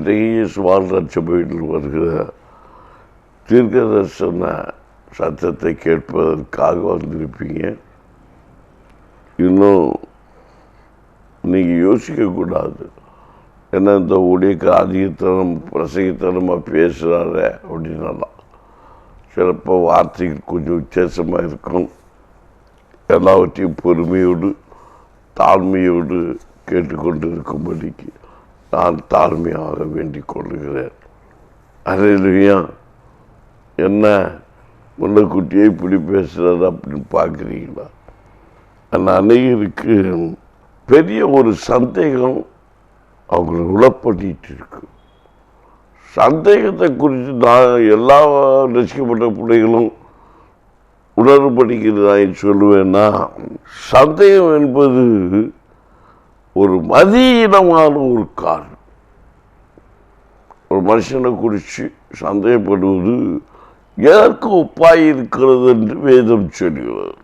இன்றைய சுவால் சபையில் வருகிற தீர்க்க தரிசன சத்தத்தை கேட்பதற்காக வந்திருப்பீங்க. இன்னும் நீங்கள் யோசிக்கக்கூடாது, ஏன்னா இந்த ஊழியக்கு அதிகத்தனம் பிரசங்கித்தனமாக பேசுகிறாரு அப்படின்னாலாம் சிலப்போ வார்த்தைகள் கொஞ்சம் வித்தியாசமாக இருக்கும். எல்லாவற்றையும் பொறுமையோடு தாழ்மையோடு கேட்டுக்கொண்டு இருக்கும்படிக்கு நான் தாழ்மையாக வேண்டிக் கொள்ளுகிறேன். அல்லேலூயா. என்ன முன்னக்குட்டியை இப்படி பேசுகிறது அப்படின்னு பார்க்குறீங்களா? அந்த அநேகருக்கு பெரிய ஒரு சந்தேகம் அவங்களை உளப்பட்டு இருக்கு. சந்தேகத்தை குறித்து நான் எல்லா ரசிக்கப்பட்ட பிள்ளைகளும் உணர்வுபடிக்கிறது நான் சொல்லுவேன்னா, சந்தேகம் என்பது ஒரு மதியினமான ஒரு காரணம். ஒரு மனுஷனை குறித்து சந்தேகப்படுவது எதற்கு ஒப்பாய் இருக்கிறது என்று வேதம் சொல்கிறது.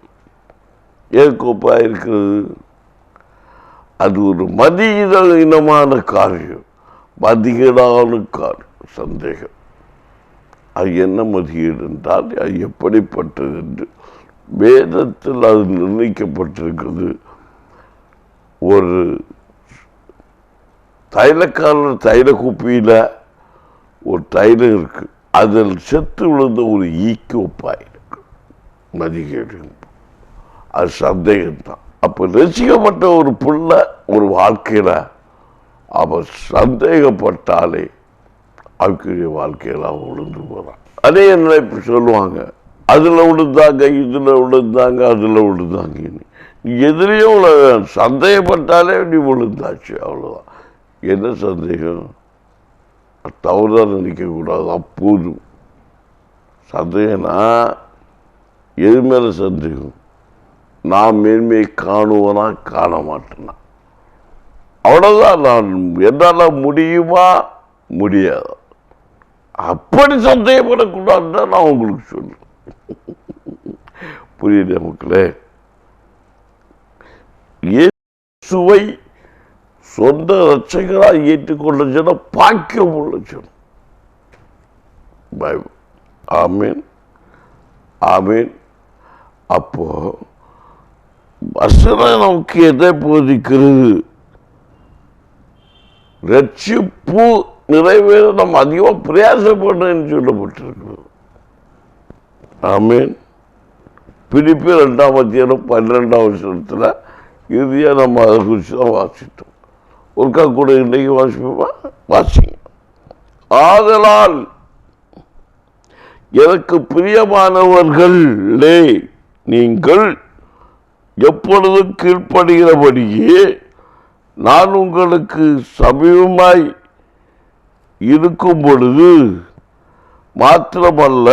எதற்கு ஒப்பாய் இருக்கிறது? அது ஒரு மதியினமான காரியம், மதிகேடான காரியம் சந்தேகம். அது என்ன மதியீடு என்றால் அது எப்படிப்பட்டது என்று வேதத்தில் அது நிர்ணயிக்கப்பட்டிருக்கிறது. ஒரு தைலக்காரர் தைல குப்பியில் ஒரு தைலம் இருக்கு, அதில் செத்து விழுந்த ஒரு ஈக்கு ஒப்பாய் இருக்கு மதிகேடு. அது சந்தேகம்தான். அப்போ ரசிக்கப்பட்ட ஒரு பிள்ளை ஒரு வாழ்க்கையில் அவன் சந்தேகப்பட்டாலே அவருடைய வாழ்க்கையில் அவன் விழுந்து போகிறான். அதே என்ன இப்போ சொல்லுவாங்க, அதில் விழுந்தாங்க, இதில் விழுந்தாங்க, அதில் விழுந்தாங்க. நீ எதிரையோ சந்தேகப்பட்டாலே நீ விழுந்தாச்சு, அவ்வளோதான். என்ன சந்தேகம்? தவறாக நினைக்கக்கூடாது. அப்போதும் சந்தேகம்னா எது மேலே சந்தேகம்? நான் மேன்மையை காணுவனா காண மாட்டேனா, அவ்வளோதான். நான் என்னால் முடியுமா முடியாதா, அப்படி சந்தேகப்படக்கூடாதுன்னு நான் உங்களுக்கு சொல்லுவேன். புரியுது மக்களே? இயேசுவை சொந்த ரட்சகராக ஏற்றுக்கொள்ள சொன்ன பாக்கியம் உள்ள சொன்ன பைபிள். ஆமீன், ஆமீன். அப்போ வசனம் நமக்கு எதை போதிக்கிறது? ரட்சிப்பு நிறைவேற நம்ம அதிகமாக பிரயாசப்படணும்னு சொல்லப்பட்டிருக்கிறது. ஆமீன். பிலிப்பியர் 2ஆம் அதிகாரம் 12ஆம் வசனத்தில் இறுதியாக நம்ம அதை குறித்து தான் வாசித்தோம். ஒருக்கா கூட இன்றைக்கு வாசிப்போமா? வாசிங்க. ஆதலால் எனக்கு பிரியமானவர்களே, நீங்கள் எப்பொழுதும் கீழ்ப்படுகிறபடியே நான் உங்களுக்கு சமீபமாய் இருக்கும் பொழுது மாத்திரமல்ல,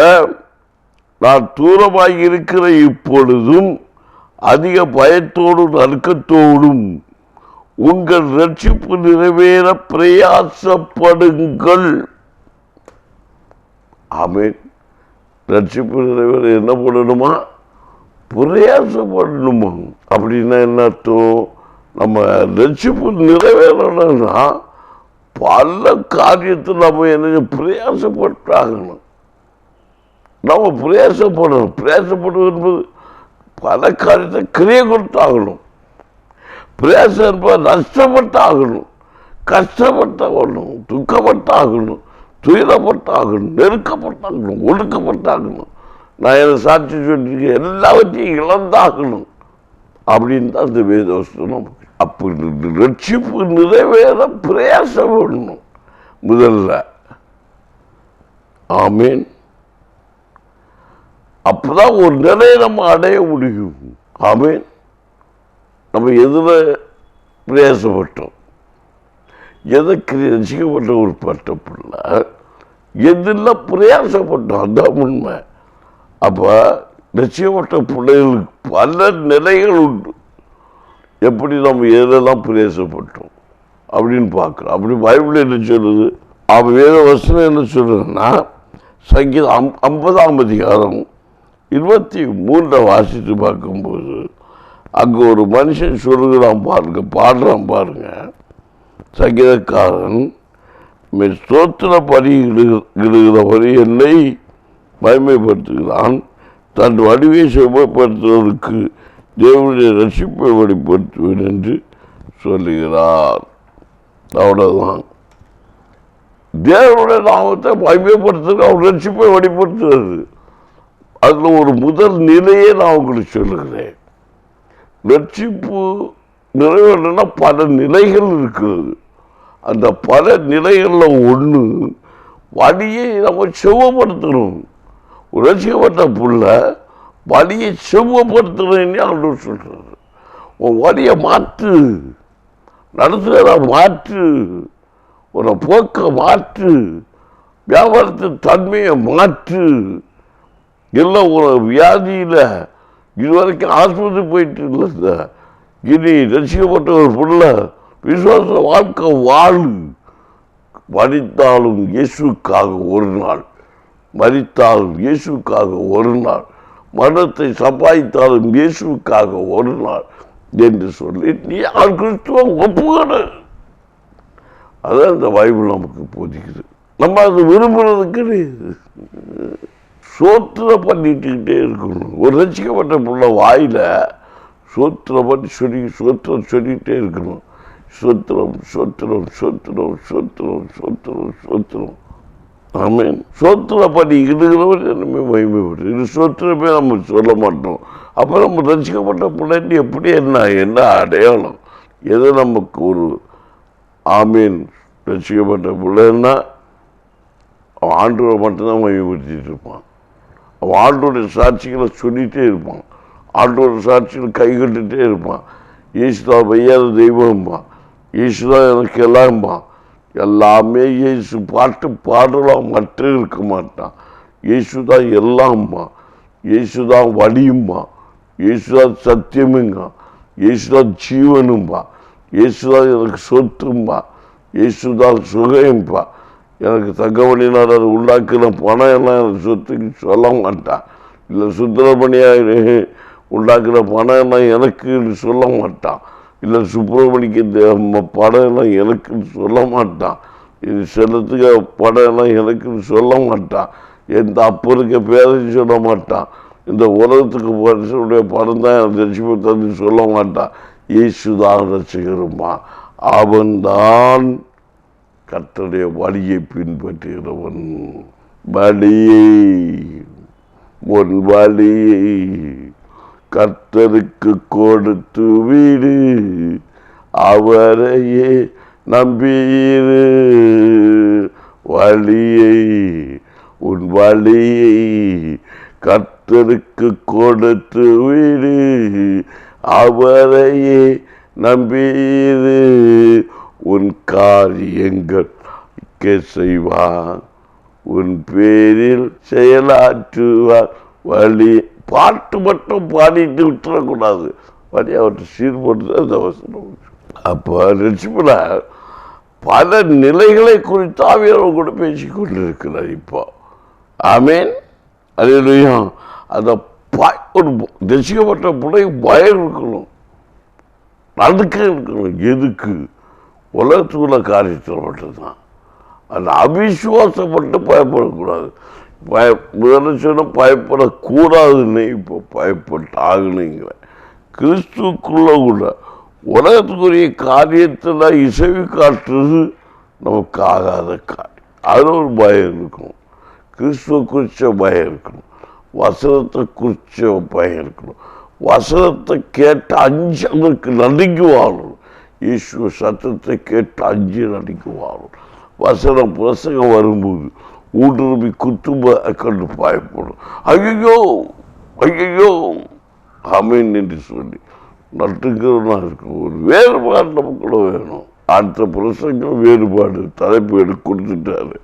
நான் தூரமாய் இருக்கிற இப்பொழுதும் அதிக பயத்தோடும் நடுக்கத்தோடும் உங்கள் ரட்சிப்பு நிறைவேற பிரயாசப்படுங்கள். ஆமீன். ரட்சிப்பு நிறைவேற என்ன பண்ணணுமா? பிரயாசப்படணுமா? அப்படின்னா என்ன அர்த்தம்? நம்ம ரட்சிப்பு நிறைவேறணும்னா பல காரியத்தில் நம்ம என்ன பிரயாசப்பட்டாகணும். நம்ம பிரயாசப்படணும். பிரயாசப்படுவது என்பது பல காரியத்தை கிரியை கொடுத்தாகணும். பிரயாசம் என்பது நஷ்டப்பட்டாகணும், கஷ்டப்பட்டாகணும், துக்கப்பட்டாகணும், துயரப்பட்டாகணும், நெருக்கப்பட்டாகணும், ஒடுக்கப்பட்டாகணும். நான் என்ன சாட்சி சொல்லியிருக்கேன், எல்லாவற்றையும் இழந்தாகணும் அப்படின்னு தான் அந்த வேதவசனம். அப்படி ரட்சிப்பு நிறைவேற பிரயாசம் பண்ணணும் முதல்ல. ஆமீன். அப்பதான் ஒரு நிலையை நம்ம அடைய முடியும். ஆமீன். நம்ம எதில் பிரயாசப்பட்டோம்? எதற்கு ரசிக்கப்பட்ட ஒரு பட்ட பிள்ளை எதில் பிரயாசப்பட்டோம், அதுதான் உண்மை. அப்போ ரசிக்கப்பட்ட பிள்ளைகளுக்கு பல நிலைகள் உண்டு. எப்படி நம்ம எதெல்லாம் பிரயாசப்பட்டோம் அப்படின்னு பார்க்குறோம். அப்படி பைபிள் என்ன சொல்லுது? அவன் வேத வசனம் என்ன சொல்லுதுன்னா, சங்கீதம் 50ஆம் அதிகாரம் 23 வாசித்து பார்க்கும்போது அங்கே ஒரு மனுஷன் சொல்லுகிறான் பாருங்க, பாடுறான் பாருங்க. சங்கீதக்காரன் ஸ்தோத்திர பலி இடுகிறவர் என்னை மகிமைப்படுத்துகிறான். தன் வடிவை செவ்வாய்ப்படுத்துவதற்கு தேவனுடைய ரட்சிப்பை வெளிப்படுத்துவேன் என்று சொல்லுகிறார். அவ்வளவுதான். தேவனுடைய நாமத்தை மகிமைப்படுத்துகிற அவர் ரட்சிப்பை வெளிப்படுத்துகிறது. அதில் ஒரு முதல் நிலையை நான் உங்களுக்கு சொல்லுகிறேன். ரட்சிப்பு நிறைவேறனா பல நிலைகள் இருக்கிறது. அந்த பல நிலைகளில் ஒன்று வழியை நம்ம செவ்வப்படுத்தணும். ரட்சிக்கப்பட்ட புள்ள வழியை செவ்வப்படுத்தணும்னு அவர் சொல்றாரு. உன் வழியை மாற்று, நடத்துகிற மாற்று, ஒரு போக்க மாற்று, வியாபாரத்தின் தன்மையை மாற்று. எல்லாம் ஒரு வியாதியில் இதுவரைக்கும் ஆஸ்பத்திரி போயிட்டு இல்லை, இனி ரசிக்கப்பட்ட ஒரு புள்ள விசுவாச வாழ்க்கை வாழு. மரித்தாலும் இயேசுக்காக ஒரு நாள், மரித்தாலும் இயேசுக்காக ஒரு நாள், மரணத்தை சம்பாதித்தாலும் இயேசுக்காக ஒரு நாள் என்று சொல்லி நீ கிறிஸ்துவம் ஒப்புக்கொடு. அதான் இந்த பைபிள் நமக்கு போதிக்குது. நம்ம அது விரும்புறது கிடையாது. சோத்திர பண்ணிட்டுக்கிட்டே இருக்கணும். ஒரு ரசிக்கப்பட்ட புள்ள வாயில சோத்திரம் பண்ணி சோத்திரம் சொல்லிக்கிட்டே இருக்கணும். சோத்திரம் சோத்திரம் சோத்திரம் சோத்திரம் சோத்திரம் சோத்திரம். ஆமேன். சோத்திர பண்ணி இடுகிறவர் என்னமே மகிமைப்படும். இது சோத்திரமே நம்ம சொல்ல மாட்டோம். அப்போ நம்ம ரசிக்கப்பட்ட பிள்ளைன்னு எப்படி என்ன அடையாளம்? எது நமக்கு ஒரு ஆமீன் ரசிக்கப்பட்ட பிள்ளைன்னா அவன் ஆண்டவரை மட்டும்தான் மகிமைப்படுத்திட்டு இருப்பான். அவன் ஆண்டோடைய சாட்சிகளை சொல்லிகிட்டே இருப்பான். ஆண்டோட சாட்சிகள் கைகட்டுகிட்டே இருப்பான். இயேசுதான் வையாத தெய்வம்பான். இயேசுதான் எனக்கு எல்லாம்பான். எல்லாமே இயேசு பாட்டு பாடலாம் மட்டும் இருக்க மாட்டான். இயேசுதான் எல்லாம்பான். இயேசுதான் வழியும்பா. இயேசுதான் சத்தியமுங்க. இயேசுதான் ஜீவனும்பா. இயேசுதான் எனக்கு சொத்தும்பா. இயேசுதான் சுகம்பா. எனக்கு தங்கமணினால் அதை உண்டாக்குன பணம் எல்லாம் எனக்கு சொத்துக்கு சொல்ல மாட்டான். இல்லை சுந்தரமணியாக உண்டாக்குற பணம் எல்லாம் எனக்குன்னு சொல்ல மாட்டான். இல்லை சுப்பிரமணிக்கு படம் எல்லாம் எனக்குன்னு சொல்ல மாட்டான். இது செல்லத்துக்கு படம் எல்லாம் எனக்குன்னு சொல்ல மாட்டான். எந்த அப்போ இருக்க பேரையும் சொல்ல மாட்டான். இந்த உலகத்துக்கு பரிசுடைய படம் தான் எனக்கு ரசிப்பு தந்து சொல்ல மாட்டான். இயேசுதான் ரசிகருமா. அவன்தான் கர்த்தருடைய வழியை பின்பற்றுகிறவன். வழியை உன் வழியை கர்த்தருக்கு கொடுத்து விடு, அவரையே நம்பியிரு. வழியை உன் வழியை கர்த்தருக்கு கொடுத்து விடு, அவரையே நம்பியிரு. உன் காரியங்கள் செய்வார், உன் பேரில் செயலாற்றுவார். வழி பாட்டு மட்டும் பாடிட்டு விட்டுறக்கூடாது. வழி அவற்றை சீர்படுத்த அந்த அவசரம். அப்போ ரட்சிப்புல பல நிலைகளை குறித்து ஆவியானவர் கூட பேசிக் கொண்டிருக்கிறார் இப்போ. ஆமேன். அல்லேலூயா. அந்த ஒரு ரட்சிக்கப்பட்ட பிள்ளை பயம் இருக்கணும், நடுக்க இருக்கணும். எதுக்கு? உலகத்துக்குள்ள காரியத்தில் மட்டும்தான். அந்த அவிசுவாசப்பட்டு பயப்படக்கூடாது. பயப்படக்கூடாதுன்னு இப்போ பயப்பட்டாகணுங்கிற கிறிஸ்துக்குள்ள கூட உலகத்துக்குரிய காரியத்தில் இசைவு காட்டுறது நமக்கு ஆகாத காரியம். அதில் ஒரு பயம் இருக்கணும். கிறிஸ்துவ குறித்த பயம் இருக்கணும். வசனத்தை குறித்த பயம் இருக்கணும். வசனத்தை கேட்டு அஞ்சு அதற்கு நடுங்கி வாழணும். ஈஸ்வர சத்தத்தை கேட்டு அஞ்சு நடுங்கி வாழணும். வசனம் பிரசங்கம் வரும்போது ஊடுருவி குத்தும்ப கண்டு பயப்படும். ஐயோ ஐயோ அமீன் என்று சொல்லி நட்டுக்கிறதா இருக்கும். ஒரு வேறுபாடு நமக்குள்ள வேணும். அடுத்த பிரசங்கம் வேறுபாடு தலைப்பு எடுத்து கொடுத்துட்டாரு.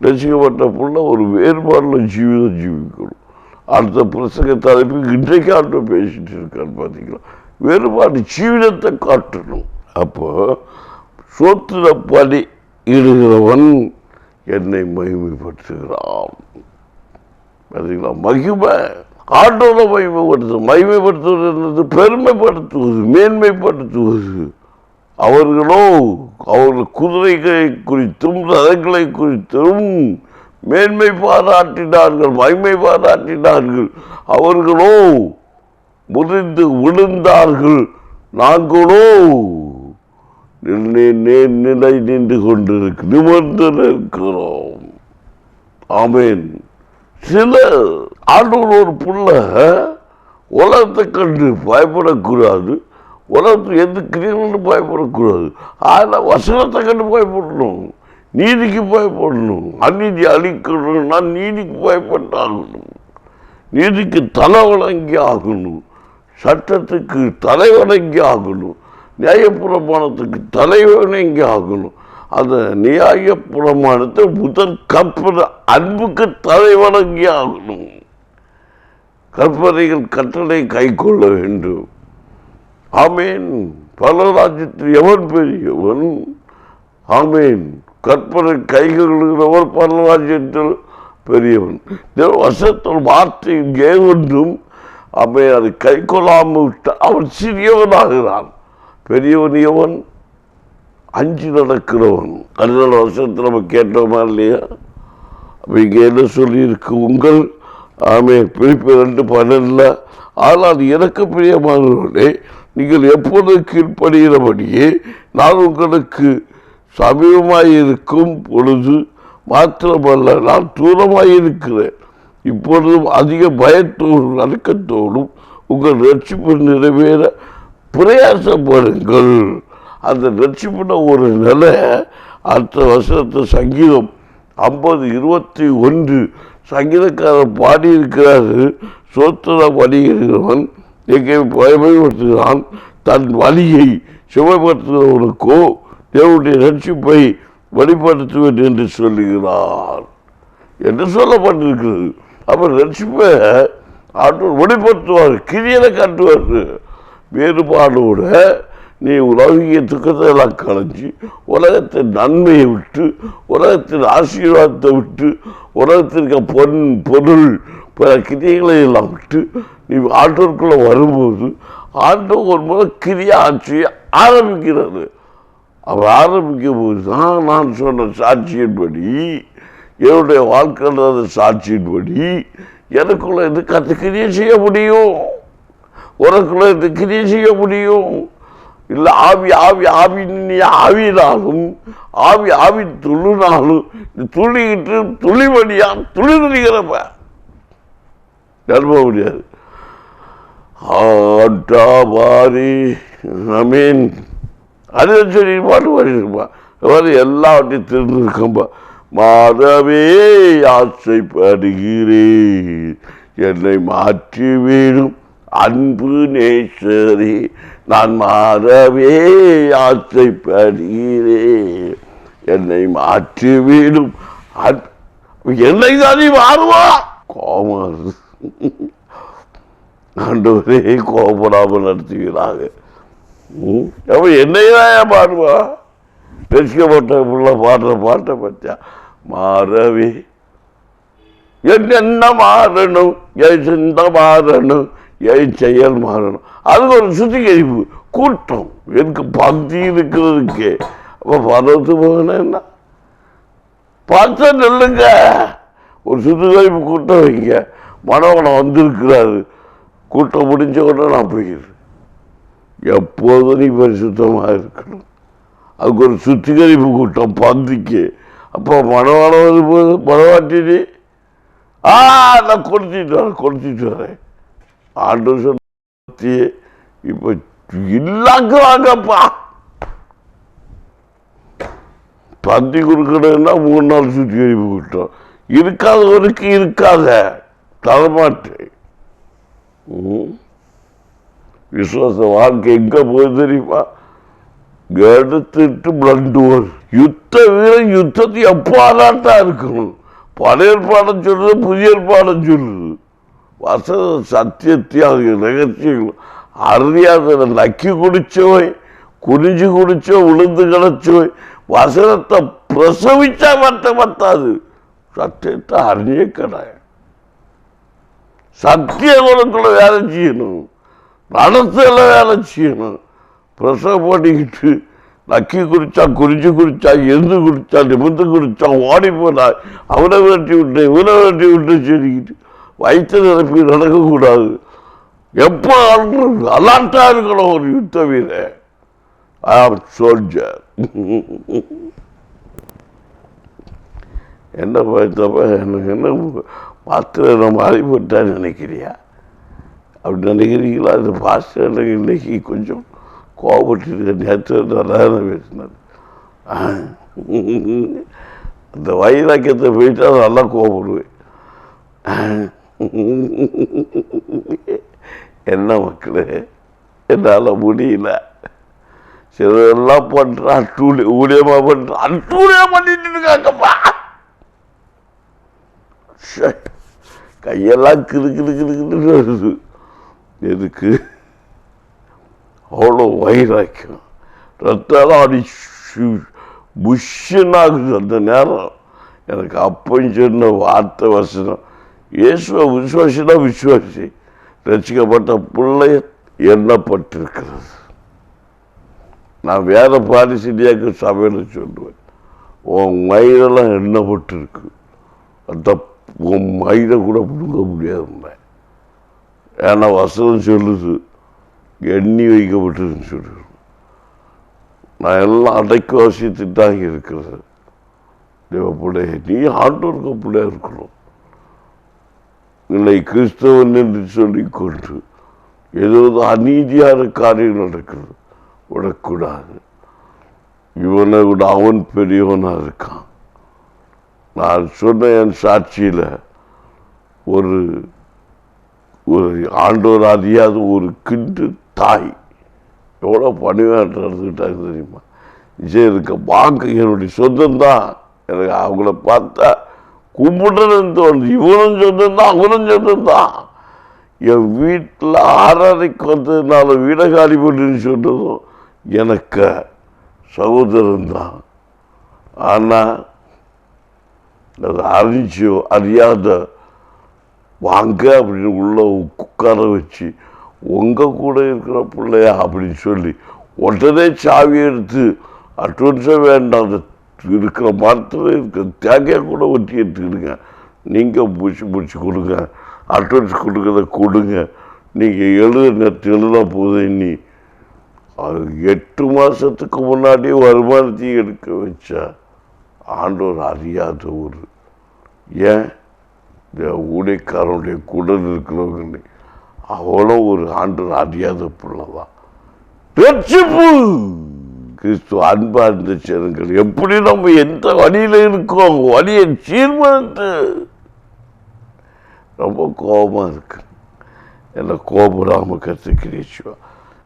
ரசிக்கப்பட்ட புள்ள ஒரு வேறுபாடில் ஜீவிதம் ஜீவிக்கணும். அடுத்த பிரசங்க தலைப்பு இன்றைக்கு ஆட்ட பேசிட்டு இருக்காரு. பார்த்தீங்களா? வேறுபாடு ஜீவிதத்தை காட்டணும். அப்போ சோத்திர பலி இடுகிறவன் என்னை மகிமைப்படுத்துகிறான். பார்த்தீங்களா? மகிமை ஆண்டோட மகிமைப்படுத்துவது. மகிமைப்படுத்துவது என்னது? பெருமைப்படுத்துவது, மேன்மைப்படுத்துவது. அவர்களோ அவர்கள் குதிரைகளை குறித்தும் ரதங்களை குறித்தும் மேன்மை பாராட்டினார்கள், மகிமை பாராட்டினார்கள். அவர்களோ முறிந்து விழுந்தார்கள், நாங்களோ நிலை நின்று நிமிர்ந்து நிற்கிறோம். ஆமேன். சில ஆண்டவர் ஒரு புள்ள உலகத்தை கண்டு பயப்படக்கூடாது, உலகத்துக்கு எந்த கிரியர்களும் பயப்படக்கூடாது. ஆனால் வசனத்தை கண்டு பயப்படணும், நீதிக்கு பயப்படணும். அநீதி அழிக்கணும்னா நீதிக்கு பயப்பட்டாகணும், நீதிக்கு தலை வணங்கி ஆகணும், சட்டத்துக்கு தலை வணங்கி ஆகணும், நியாயப்பிரமாணத்துக்கு தலை வணங்கி ஆகணும். அந்த நியாயப்பிரமாணத்தை முதல் கற்பனை அன்புக்கு தலை வணங்கி ஆகணும். கற்பனைகள் கட்டளை கை கொள்ள வேண்டும். ஆமேன். பரலோகத்தில் எவன் பெரியவன்? ஆமேன். கற்பனை கைகளுகிறவன் பரலோகத்தில் பெரியவன். வசத்தில் வார்த்தை ஏவென்றும் அவன் அதை கை கொள்ளாமல் விட்டால் அவன் சிறியவனாகிறான். பெரியவன் எவன்? அஞ்சு நடக்கிறவன். அதனால வருஷத்தில் நம்ம கேட்டோமா இல்லையா? அப்போ இங்கே என்ன சொல்லியிருக்கு? உங்கள் பிரிப்பு 2:12 ஆனால் எனக்கு பிரியமானவர்களே, நீங்கள் எப்போது கீழ்ப்படுகிறபடியே நான் உங்களுக்கு சமீபமாயிருக்கும் பொழுது மாத்திரமல்ல, நான் தூரமாயிருக்கிறேன். இப்பொழுதும் அதிக பயத்தோடும் நடுக்கத்தோடும் உங்கள் ரட்சிப்பு நிறைவேற பிரயாசப்படுங்கள். அந்த ரட்சிப்புன ஒரு நிலை அடுத்த வருஷத்து சங்கீதம் 50:21 சங்கீதக்காரர் பாடியிருக்கிறாரு. சோத்திரம் வழிகிறவன் எங்கே பயமைப்படுத்துகிறான், தன் வழியை சுமைப்படுத்துகிறவனுக்கோ தேவனுடைய ரட்சிப்பை வெளிப்படுத்துவேன் என்று சொல்லுகிறார் என்று சொல்லப்பட்டிருக்கிறது. அப்போ ரட்சிப்பை ஆற்றோடு வெளிப்படுத்துவார், கிரியனை காட்டுவார். வேறுபாடோட நீ உலகிய துக்கத்தை எல்லாம் களைஞ்சி உலகத்தின் நன்மையை விட்டு, உலகத்தின் ஆசீர்வாதத்தை விட்டு, உலகத்திற்கு பொருள் பிற கிரியைகளை எல்லாம் விட்டு நீ ஆண்டோருக்குள்ள வரும்போது ஆண்டவர் ஒரு முறை கிரியா ஆட்சியை ஆரம்பிக்கிறது. அவர் ஆரம்பிக்கும் போது தான் நான் சொன்ன சாட்சியின்படி, என்னுடைய வாழ்க்கையில் அந்த சாட்சியின்படி எனக்குள்ள இது கிரியை செய்ய முடியும், உனக்குள்ள இது கிரியை செய்ய முடியும். இல்லை ஆவி ஆவி ஆவின் நீ ஆவினாலும் ஆவி துள்ளுனாலும் துள்ளிக்கிட்டு துளிமணியா துளிக்கிறப்ப நம்ப முடியாது. ஆமீன். அதை சொல்லி பாட்டு பாடிருப்பா. எல்லாவற்றையும் தெரிஞ்சிருக்கம்பா. மாறவே ஆசைப்படுகிறேன், என்னை மாற்றி வீடும் அன்பு நேசரே, நான் மாறவே ஆசைப்படுகிறேன், என்னை மாற்றி வீடும் என்னை தானே மாறுவா. கோபம் ஆண்டவரே கோபப்படாமல் நடத்துகிறாங்க. அப்ப என்னைதான் பாடுவா? ரசிக்கப்பட்ட புள்ள பாடுற பாட்டை பற்றியா? மாறவே என்ன மாறணும், என் சிந்த மாறணும், என் செயல் மாறணும். அதுக்கு ஒரு சுத்திகரிப்பு கூட்டம் எனக்கு பக்தி இருக்கிறதுக்கு. அப்போ பரவத்து போகணும் என்ன பார்த்து நெல்லுங்க, ஒரு சுத்திகரிப்பு கூட்டம் வைங்க. மனோகனம் வந்திருக்கிறாரு, கூட்டம் முடிஞ்ச உடனே நான் போயிடுறேன். எப்போதும் நீ பரிசுத்தமாக இருக்கணும். அதுக்கு ஒரு சுத்திகரிப்பு கூட்டம் பந்திக்கு. அப்போ மனவாளம் வரும்போது மனவாட்டி நான் கொடுத்துட்டு வரேன் ஆண்டு சொல்லி இப்போ இல்லாக்குறாங்கப்பா. பந்தி கொடுக்கணும்னா 3 நாள் சுத்திகரிப்பு கூட்டம். இருக்காதவருக்கு இருக்காத தலைமாட்டு விசுவாச வாழ்க்கை எங்க போய் தெரியுமா? எடுத்துட்டு பிளண்டுவர். யுத்த வீரன் யுத்தத்தை எப்பாதான் இருக்கணும். பழைய பாடம் சொல்றது, புதிய பாடம் சொல்லுது. வசன சத்தியத்தியாக ரகசியங்கள் அறியாத நக்கி குடிச்சோய், குனிஞ்சு குடிச்சோ, உளுந்து கிடச்சோய். வசனத்தை பிரசவிச்சா பத்தாது, சத்தியத்தை அறிய கிடையாது. சத்தியங்களுக்குள்ள வேலை செய்யணும், நடத்தல வேலை செய்யணும். பிரசவம் பண்ணிக்கிட்டு நக்கி குடித்தான், குறிஞ்சி குடித்தான், எருந்து குடித்தான், நிமிர்ந்து குடித்தான், ஓடி போனான், அவனை விரட்டி விட்டு இவனை விரட்டி விட்டு சொல்லிக்கிட்டு வயிற்று நிரப்பி நடக்கக்கூடாது. எப்போ அலாட்டா இருக்கணும் ஒரு யுத்த வீரன். ஐ ஆம் சோல்ஜர். என்ன பார்த்தப்ப எனக்கு என்ன பாத்திர மாறி போட்டான்னு நினைக்கிறியா? அப்படி நினைக்கிறீங்களா? இந்த பாஸ்டர் இன்னைக்கு கொஞ்சம் கோபப்பட்டு நேற்று நல்லா பேசினார். அந்த வைராக்கியத்தை போயிட்டா நல்லா கோபப்படுவேன். என்ன மக்களே, என்னால் முடியல. சிலதெல்லாம் பண்ணுறான், அட்டூழிய ஊழியமாக பண்ணுறான், அட்டூழியாக பண்ணிட்டு இருக்காங்கப்பா. கையெல்லாம் கிரு கிரு கிரு கிருன்னு வருது. எதுக்கு? அவ்வளோ வைராக்கியம். ரத்தம் அடி புஷ்ஷனாகுது. அந்த நேரம் எனக்கு அப்பன்னு சொன்ன வார்த்தை வசனம், இயேசுவை விசுவாசினா விசுவாசி, ரசிக்கப்பட்ட பிள்ளை எண்ணப்பட்டிருக்கிறது. நான் வேற பாரிசிலியாக்கு சபையில் சொல்லுவேன், உன் மயிரெல்லாம் எண்ணப்பட்டிருக்கு, அந்த உன் மயிரை கூட பிடுங்க முடியாது. ஏன்னா வசனம் சொல்லுது எண்ணி வைக்கப்பட்டிருன்னு சொல்லுது. நான் எல்லாம் அடைக்கு வசித்துட்டாங்க இருக்கிறது. தேவ பிள்ளைய, நீ ஆண்டோருக்கு பிள்ளையா இருக்கணும். இல்லை கிறிஸ்தவன் என்று சொல்லிக்கொண்டு ஏதோ அநீதியான காரியம் நடக்கிறது விடக்கூடாது. இவனை விட அவன் பெரியவனா இருக்கான். நான் சொன்ன என் சாட்சியில் ஒரு ஒரு ஆண்டோர் அறியாத ஒரு கிண்டு தாய் எவ்வளோ பணிவாக நடந்துக்கிட்டாங்க தெரியுமா? விஜய் இருக்க வாங்க என்னுடைய சொந்தம்தான். எனக்கு அவங்கள பார்த்தா கும்பிடுறதுன்னு தோணுது. இவனும் சொந்தம்தான், அவனும் சொந்தம்தான். என் வீட்டில் 6:30 வந்ததுனால வீடை காலி பண்ணுன்னு சொன்னதும் எனக்கு சகோதரன்தான். ஆனால் அது அறிஞ்சோ அறியாத வாங்க அப்படின்னு உள்ள உட்கார வச்சு உங்கள் கூட இருக்கிற பிள்ளையா அப்படின்னு சொல்லி உடனே சாவி எடுத்து அட்வான்ஸாக வேண்டாம், அந்த இருக்கிற மரத்தில் இருக்கிற தேங்காய் கூட ஒட்டி எடுத்துக்கிடுங்க, நீங்கள் பூச்சி கொடுங்க, அட்வான்ஸ் கொடுக்குறத கொடுங்க, நீங்கள் எழுத போகுது. நீ 8 மாதத்துக்கு முன்னாடியே வருமானத்தையும் எடுக்க வச்சா ஆண்டவர் அறியாத ஒரு ஏன் ஊழியக்காரனுடைய குடல் இருக்கிறவங்க அவ்வளோ ஒரு ஆண்டவர் அறியாத பிள்ளைதான். ரட்சிப்பு கிறிஸ்துவ அன்பா இருந்த சேருங்கள். எப்படி நம்ம எந்த வழியில் இருக்கோம், வழியை சீர்மத்து. ரொம்ப கோபமாக இருக்கு. என்ன கோபடாமல் கற்றுக்கிறீச்சுவா.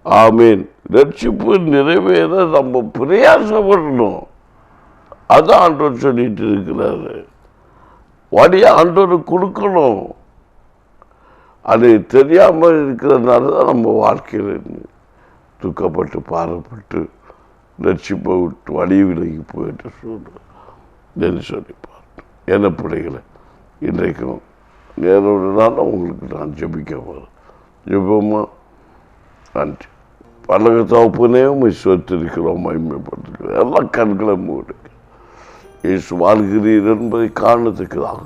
ஆமீன். ரட்சிப்பு நிறைவேற நம்ம பிரயாசப்படணும். அதான் ஆண்டவர் சொல்லிட்டு இருக்கிறாரு. வழியை ஆண்டவருக்கு கொடுக்கணும். அது தெரியாமல் இருக்கிறதுனால தான் நம்ம வாழ்க்கையில் துக்கப்பட்டு பாரப்பட்டு ரட்சிப்பை விட்டு வழி விலகி போயிட்டு சொல்கிறேன் சொல்லி பார்த்தோம். என்ன பிள்ளைகளை இன்றைக்கும் நேரோடுனால உங்களுக்கு நான் ஜெபிக்க போகிறேன். ஜெபமா நன்றி. பலக தகப்பனே உண்மை சொத்திருக்கிறோம், மகிமைப்பட்டிருக்கிறோம். எல்லாம் கண்களை மூடுங்க. இயேசு வாழ்கிறீர் என்பதை காரணத்துக்காக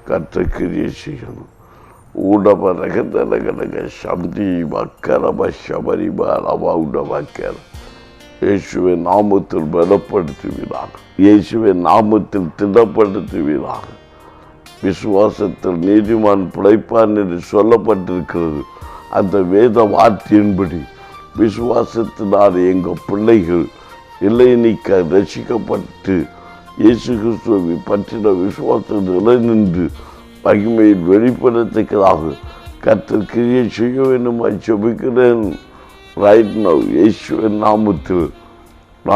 கர்த்தர் செய்யணும். ஊடப ரகதலகலக சந்தி மக்கரப சபரிபாலவா உடமக்கர இயேசுவின் நாமத்தில் பலப்படுத்துவீராக. இயேசுவின் நாமத்தில் திடப்படுத்துவீராக. விசுவாசத்தில் நீதிமான் பிழைப்பான் என்று சொல்லப்பட்டிருக்கிறது. அந்த வேத வார்த்தையின்படி விசுவாசத்தினால் எங்கள் பிள்ளைகள் இல்லை நீக்க ரசிக்கப்பட்டு இயேசு கிறிஸ்துவை பற்றின விசுவாசம் நிலை நின்று மகிமையில் வெளிப்படத்தக்கதாக கர்த்தர் கிரியை செய்ய வேண்டுமாய் ஜெபிக்கிறேன். ரைட் நவ் இயேசுவின் நாமத்தில்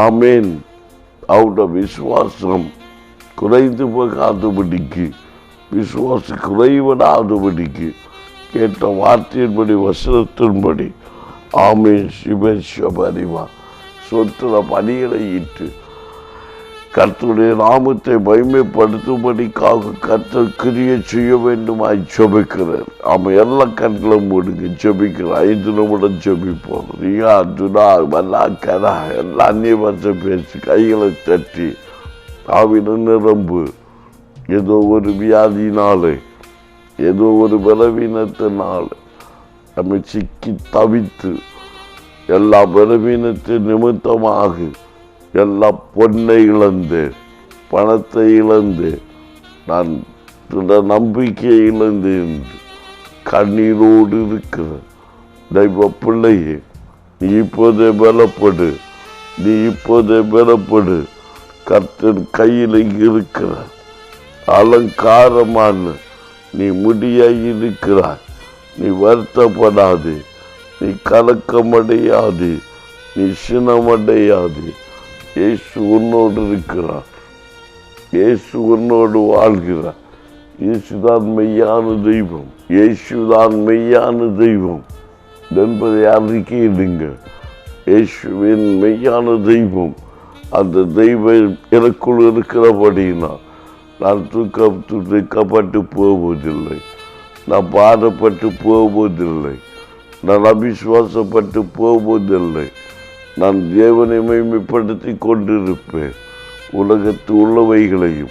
ஆமென். அவருடைய விசுவாசம் குறைந்து போகாதபடிக்கு, விசுவாசம் குறைவிடாதபடிக்கு கேட்ட வார்த்தையின்படி வசனத்தின்படி ஆமீன். சிவ சபரிமா சொத்துல பணிகளை இட்டு கர்த்தருடைய நாமத்தை மகிமைப்படுத்தும்படிக்காக கர்த்தர் கிரியை செய்ய வேண்டுமாய் ஜெபிக்கிறார். அவன் எல்லா கண்களும் மூடுங்க, ஜெபிக்கிறார். 5 நிமிடம் ஜெபிப்போம். ரியா துனா வல்லா கரா எல்லா அந்நிய பேசி கைகளை தட்டி ஆவின நிரம்பு. ஏதோ ஒரு வியாதினாலே, ஏதோ ஒரு பலவீனத்தினால நம்ம சிக்கி தவித்து எல்லா பலவீனத்தின் நிமித்தமாக எல்லா பொன்னை இழந்து, பணத்தை இழந்து, நான் நம்பிக்கையை இழந்து என்று கண்ணீரோடு இருக்கிற தெய்வ பிள்ளையே, நீ இப்போதே பலப்படு, நீ இப்போதே பலப்படு. கர்த்தர் கையில் இருக்கிற அலங்காரமான நீ முடியாய் இருக்கிறாய். நீ வருத்தப்படாது, நீ கலக்கமடையாது, நீ சினமடையாது. இயேசு உன்னோடு இருக்கிறார், இயேசு உன்னோடு வாழ்கிறார். இயேசுதான் மெய்யான தெய்வம், இயேசுதான் மெய்யான தெய்வம் என்பதை அறிக்கையிடுங்க. இயேசுவின் மெய்யான தெய்வம், அந்த தெய்வம் எனக்குள் இருக்கிறபடினால் நான் தூக்கப்பட்டு போவதில்லை, நான் பாடப்பட்டு போவதில்லை, நான் அவிசுவாசப்பட்டு போவதில்லை. நான் தேவனை மகிமைப்படுத்தி கொண்டிருப்பேன். உலகத்தில் உள்ளவைகளையும்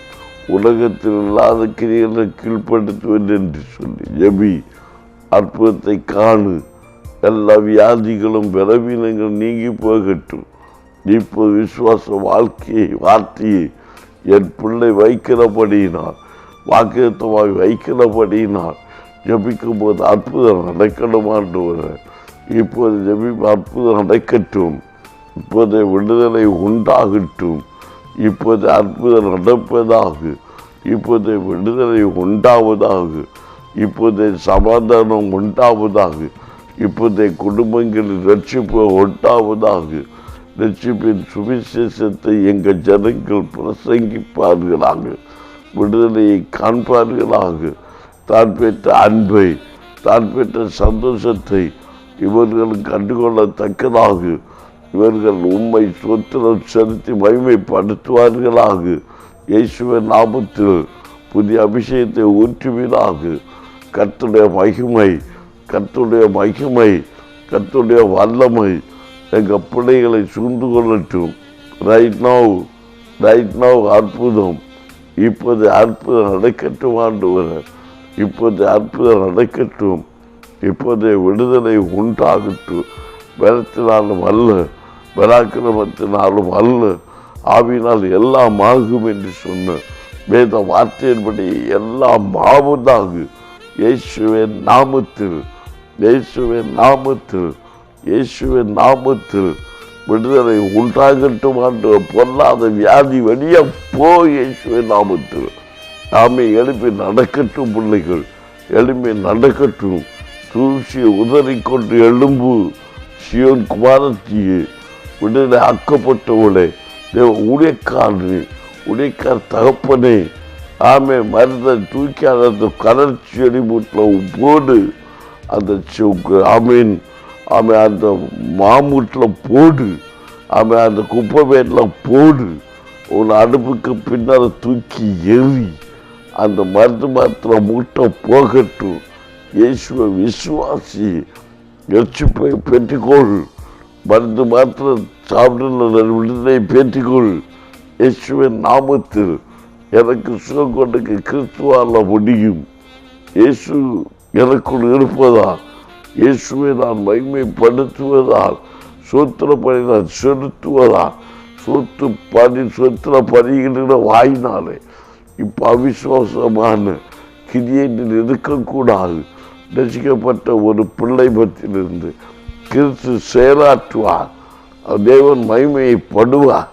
உலகத்தில் இல்லாத கிரியைகளை கீழ்ப்படுத்துவேன் என்று சொல்லி ஜெபி. அற்புதத்தை காணு. எல்லா வியாதிகளும் பலவீனங்களும் நீங்கி போகட்டும். இப்போ விசுவாச வார்த்தையை என் பிள்ளை வைக்கிறபடியினால், வாக்குத்தத்தமாக வைக்கிறபடியினால் ஜபிக்கும் போது அற்புதம் நடக்கணுமான்னு இப்போது ஜபி. அற்புதம் நடக்கட்டும், இப்போது விடுதலை உண்டாகட்டும், இப்போது அற்புதம் நடப்பதாக, இப்போது விடுதலை உண்டாவதாக, இப்போது சமாதானம் உண்டாவதாக, இப்போது குடும்பங்களில் ரட்சிப்பு உண்டாவதாக. ரட்சிப்பின் சுவிசேஷத்தை எங்கள் ஜனங்கள் பிரசங்கிப்பார்களாக, விடுதலையை காண்பார்களாக. தான் பெற்ற அன்பை, தான் பெற்ற சந்தோஷத்தை இவர்கள் கண்டுகொள்ளத்தக்கதாக இவர்கள் உம்மை சொத்திரம் செலுத்தி மகிமைப்படுத்துவார்களாக. இயேசுவின் நாமத்தில் புதிய அபிஷேகத்தை ஊற்றுவீராக. கர்த்தருடைய மகிமை, கர்த்தருடைய மகிமை, கர்த்தருடைய வல்லமை எங்கள் பிள்ளைகளை சூழ்ந்து கொள்ளட்டும். ரைட் நவ் அற்புதம். இப்போது அற்புதம் நடக்கட்டும் ஆண்டவரே, இப்போது அற்புதம் நடக்கட்டும், இப்போதே விடுதலை உண்டாகட்டும். பலத்தினாலும் அல்ல, பராக்கிரமத்தினாலும் அல்ல, ஆவினால் எல்லாம் ஆகும் என்று சொன்ன வேத வார்த்தையின்படி எல்லாம் ஆவதாக. இயேசுவின் நாமத்தில், இயேசுவின் நாமத்தில், இயேசுவின் நாமத்தில் விடுதலை உண்டாகட்டும் ஆண்டு. பொல்லாத வியாதி வெளியே போ இயேசுவின் நாமத்தில். ஆமை எழுப்பி நடக்கட்டும், பிள்ளைகள் எழுப்பி நடக்கட்டும். தூசியை உதறிக்கொண்டு எழும்பு சியோன் குமாரத்தியே, விடுதலை ஆக்கப்பட்டவளே, தேவ உடைக்கார் தகப்பனே. ஆமை மருந்தை தூக்கி அந்த கடல் செடி மூட்டில் போடு, அந்த ஆமீன் ஆமை அந்த மாமூட்டில் போடு, ஆமை அந்த குப்பை மேட்டில் போடு. உன் அடுப்புக்கு பின்னால் தூக்கி எறி. அந்த மருந்து மாத்திர மூட்டை போகட்டும். இயேசுவை விசுவாசி, ரட்சிப்பை பெற்றுக்கொள். மருந்து மாத்திர சாப்பிட விடுதலை பெற்றுக்கொள். இயேசுவின் நாமத்தில் எனக்கு சுகம் கொண்டு கிறிஸ்துவால முடியும். இயேசு எனக்குள் இருப்பதால், இயேசுவை நான் மகிமைப்படுத்துவதால், சோத்திரப்படி நான் செலுத்துவதால், சொத்திர பணிகின்ற வாயினாலே இப்போ அவிசுவாசமான கிரியையில் இருக்கக்கூடாது. ரசிக்கப்பட்ட ஒரு பிள்ளை பற்றிலிருந்து கிறிஸ்து செயலாற்றுவார், தேவன் மகிமையை படுவார்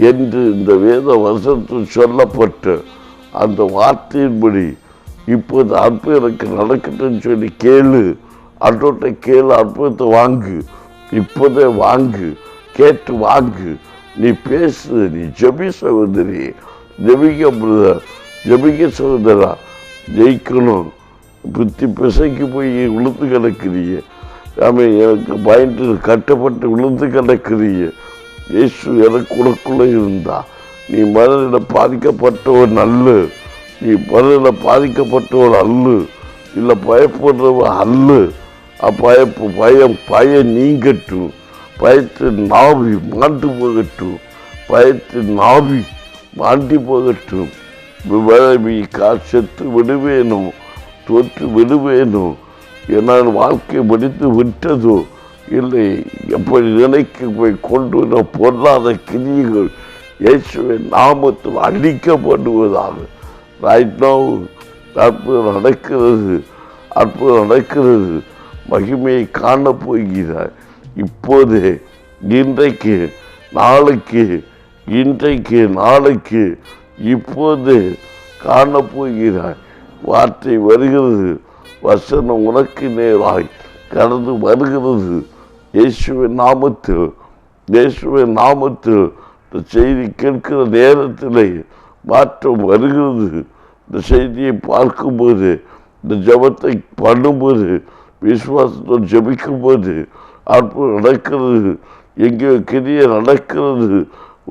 என்று இந்த வேத வசனத்தில் சொல்லப்பட்ட அந்த வார்த்தையின்படி இப்போது அற்புதம் எனக்கு நடக்கட்டும்னு சொல்லி கேளு. அன்றோட்டை கேளு, அற்புதத்தை வாங்கு, இப்போதே வாங்கு, கேட்டு வாங்கு. நீ பேசு, நீ ஜெபி சகோதரி, ஜெபிக்க பிரதர், ஜெபிக்க சகோதரா. ஜெயிக்கணும். புத்தி பிசைக்கு போய் விழுந்து கிடக்கிறீங்க. எனக்கு பயந்து கட்டப்பட்டு விழுந்து கிடக்கிறீங்க. இயேசு எனக்கு உனக்குள்ளே இருந்தா நீ மனதில் பாதிக்கப்பட்டவன் அல்ல, நீ மனதில் பாதிக்கப்பட்டவன் அல்ல, இல்லை பயப்படுறவன் அல்ல. பயம் நீங்கட்டும், பயத்தின் நாவி மாண்டு போகட்டும், பயத்தின் நாவி மாண்டி போகட்டும். செத்து விடுவேனோ, தோற்று விடுவேனோ, என்னால் வாழ்க்கை முடித்து விட்டதோ, இல்லை எப்படி நினைக்க போய் கொண்டு வர பொருளாத கிரியைகள் இயேசுவின் நாமத்தில் அழிக்கப்படுவதாக. ரைட் நவ் அற்புதம் நடக்கிறது, அற்புதம் நடக்கிறது. மகிமையை காணப் போகிறார் இப்போதே, இன்றைக்கு நாளைக்கு, இன்றைக்கு நாளைக்கு இப்போது காணப்போகிறாய். வார்த்தை வருகிறது, வசனம் உனக்கு நேராய் கடந்து வருகிறது. இயேசுவின் நாமத்தில், இயேசுவின் நாமத்தில் இந்த செய்தி கேட்கிற நேரத்தில் மாற்றம் வருகிறது. இந்த செய்தியை பார்க்கும்போது, இந்த ஜபத்தை பண்ணும்போது, விசுவாசத்தை ஜபிக்கும்போது அற்புதம் நடக்கிறது. எங்கேயோ கிரியை நடக்கிறது.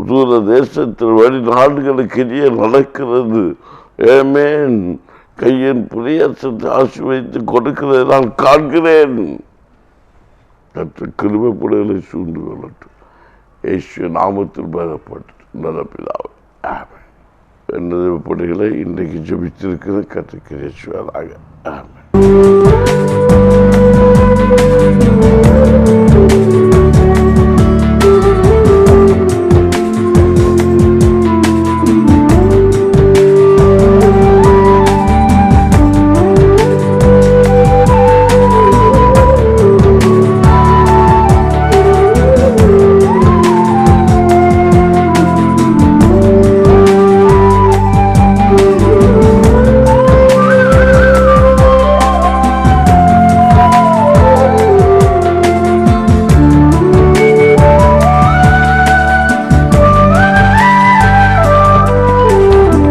தூர தேசத்தில் வெளிநாடுகளுக்கு கிரியை நடக்கிறது. ஆமென். கையின் பிரயாசத்தை ஆசீர்வதித்து கொடுக்கிறதை நான் காண்கிறேன். கற்று கிருபைப்படைகளை சூழ்ந்து கொள்ளட்டும். இயேசு நாமத்தில் பெறப்பட்டு நல்ல பிதாவே. ஆமென். என்னது படைகளை இன்றைக்கு ஜபித்திருக்கிற கற்றுக்கிறேன். ஆமென்.